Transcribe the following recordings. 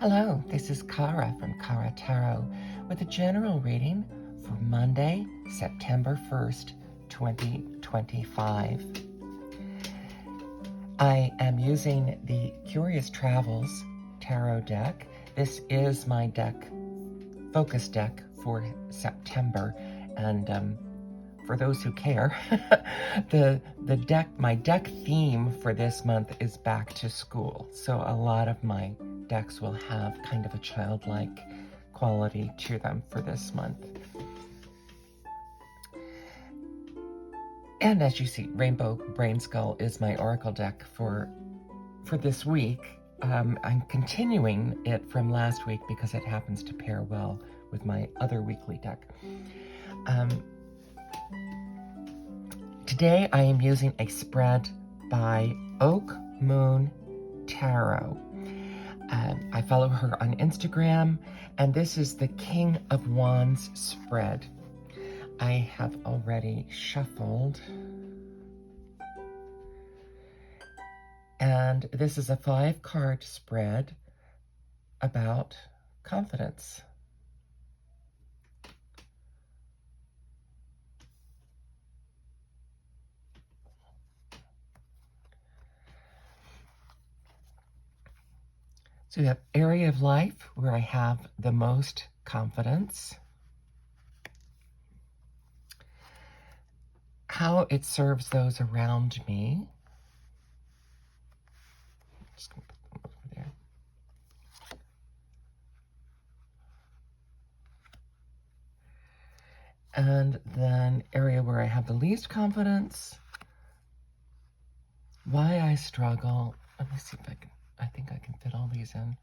Hello, this is Kara from Kara Tarot with a general reading for Monday, September 1st, 2025. I am using the Curious Travels Tarot deck. This is my focus deck for September, and for those who care, my deck theme for this month is back to school. So a lot of my decks will have kind of a childlike quality to them for this month. And as you see, Rainbow BrainSkull is my oracle deck for this week. I'm continuing it from last week because it happens to pair well with my other weekly deck. Today I am using a spread by Oak Moon Tarot. I follow her on Instagram, and this is the King of Wands spread. I have already shuffled, and this is a 5-card spread about confidence. So we have area of life where I have the most confidence, how it serves those around me. Just gonna put them over there. And then area where I have the least confidence, why I struggle. Let me see if I think I can fit all these in.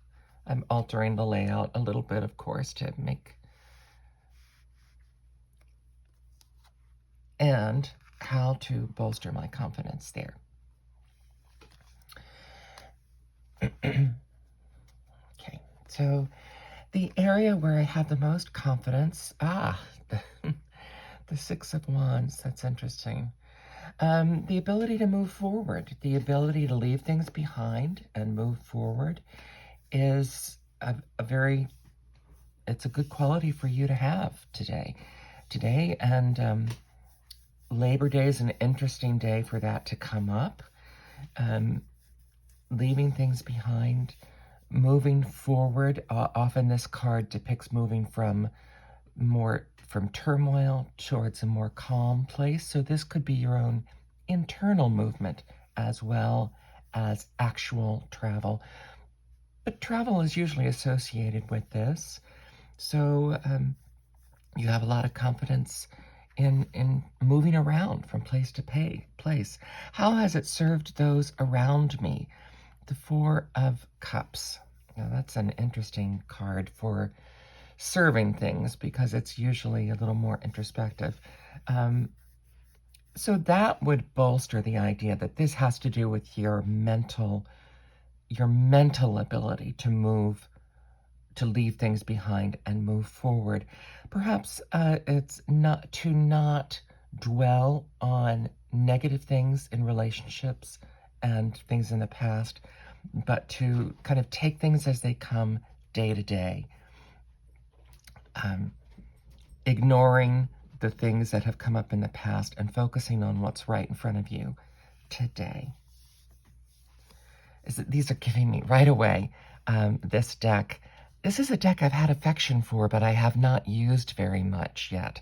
I'm altering the layout a little bit, of course, to make, and how to bolster my confidence there. Okay, so the area where I have the most confidence, the 6 of Wands, that's interesting. The ability to move forward, the ability to leave things behind and move forward is it's a good quality for you to have today. And Labor Day is an interesting day for that to come up. Leaving things behind, moving forward. Often this card depicts moving from turmoil towards a more calm place. So this could be your own internal movement as well as actual travel. But travel is usually associated with this. So you have a lot of confidence in moving around from place to place. How has it served those around me? The 4 of Cups. Now that's an interesting card for serving things because it's usually a little more introspective. So that would bolster the idea that this has to do with your mental ability to leave things behind and move forward. Perhaps it's not dwell on negative things in relationships and things in the past, but to kind of take things as they come day to day. Ignoring the things that have come up in the past and focusing on what's right in front of you today. These are giving me right away this deck. This is a deck I've had affection for, but I have not used very much yet.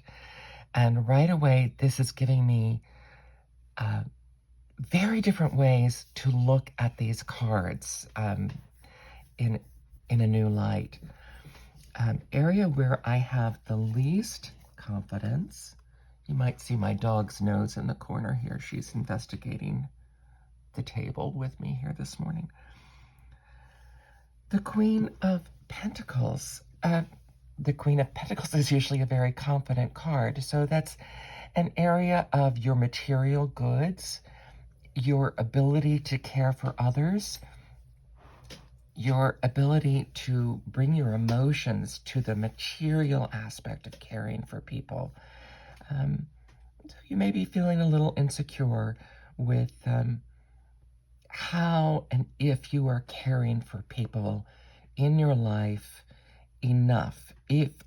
And right away, this is giving me very different ways to look at these cards in a new light. Area where I have the least confidence. You might see my dog's nose in the corner here. She's investigating the table with me here this morning. The Queen of Pentacles. The Queen of Pentacles is usually a very confident card. So that's an area of your material goods, your ability to care for others, your ability to bring your emotions to the material aspect of caring for people. So you may be feeling a little insecure with how and if you are caring for people in your life enough?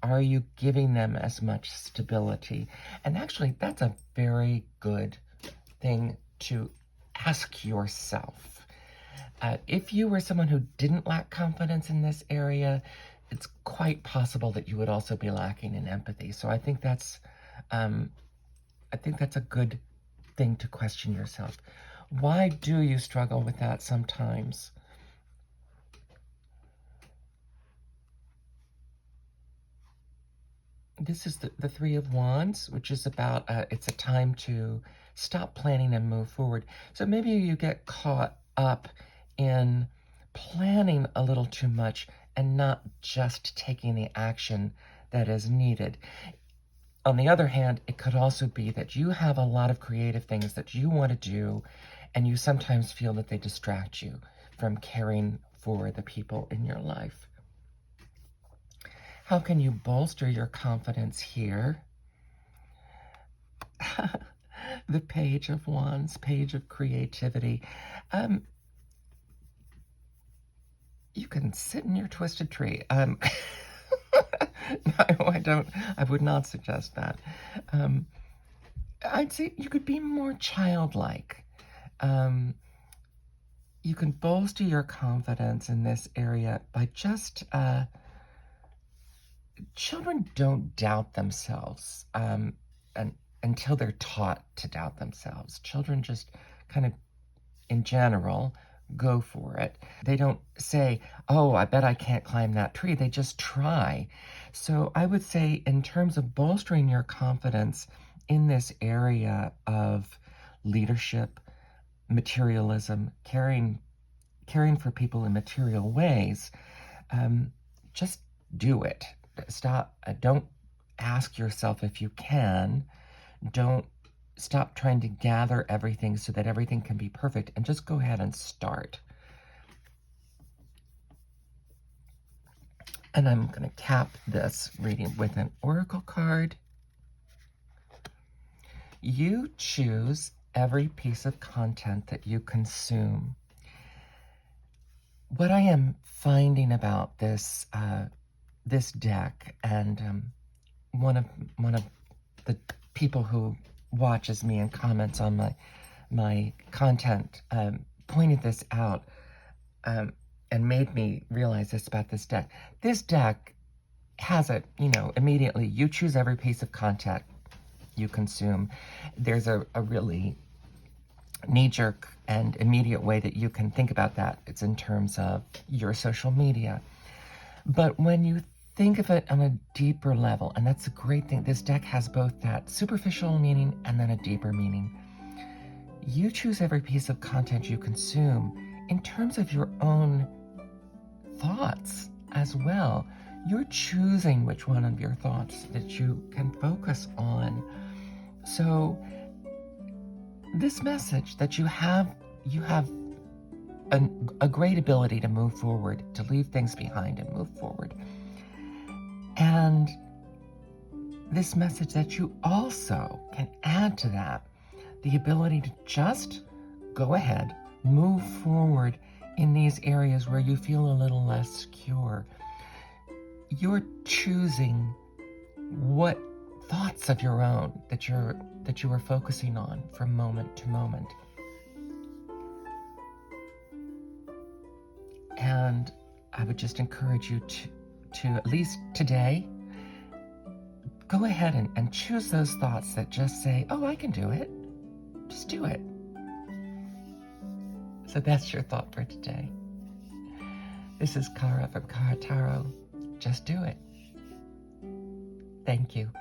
Are you giving them as much stability? And actually, that's a very good thing to ask yourself. If you were someone who didn't lack confidence in this area, it's quite possible that you would also be lacking in empathy. So I think that's a good thing to question yourself. Why do you struggle with that sometimes? This is the Three of Wands, which is about, it's a time to stop planning and move forward. So maybe you get caught up in planning a little too much and not just taking the action that is needed. On the other hand, it could also be that you have a lot of creative things that you want to do, and you sometimes feel that they distract you from caring for the people in your life. How can you bolster your confidence here? The Page of Wands, Page of Creativity. You can sit in your twisted tree. No, I would not suggest that. I'd say you could be more childlike. You can bolster your confidence in this area by just, children don't doubt themselves and until they're taught to doubt themselves. Children just kind of, in general, go for it. They don't say, oh, I bet I can't climb that tree. They just try. So I would say, in terms of bolstering your confidence in this area of leadership, materialism, caring for people in material ways, just do it. Stop. Don't ask yourself if you can. Don't stop trying to gather everything so that everything can be perfect, and just go ahead and start. And I'm going to cap this reading with an oracle card. You choose every piece of content that you consume. What I am finding about this this deck, and one of the people who watches me and comments on my content pointed this out and made me realize this about this deck. This deck has it, immediately, you choose every piece of content you consume. There's a really knee-jerk and immediate way that you can think about that. It's in terms of your social media. But when you think of it on a deeper level, and that's a great thing, this deck has both that superficial meaning and then a deeper meaning. You choose every piece of content you consume in terms of your own thoughts as well. You're choosing which one of your thoughts that you can focus on. So this message that you have a great ability to move forward, to leave things behind and move forward. And this message that you also can add to that, the ability to just go ahead, move forward in these areas where you feel a little less secure. You're choosing what thoughts of your own that you are focusing on from moment to moment. And I would just encourage you to at least today, go ahead and choose those thoughts that just say, oh, I can do it. Just do it. So that's your thought for today. This is Kara from Kara Tarot. Just do it. Thank you.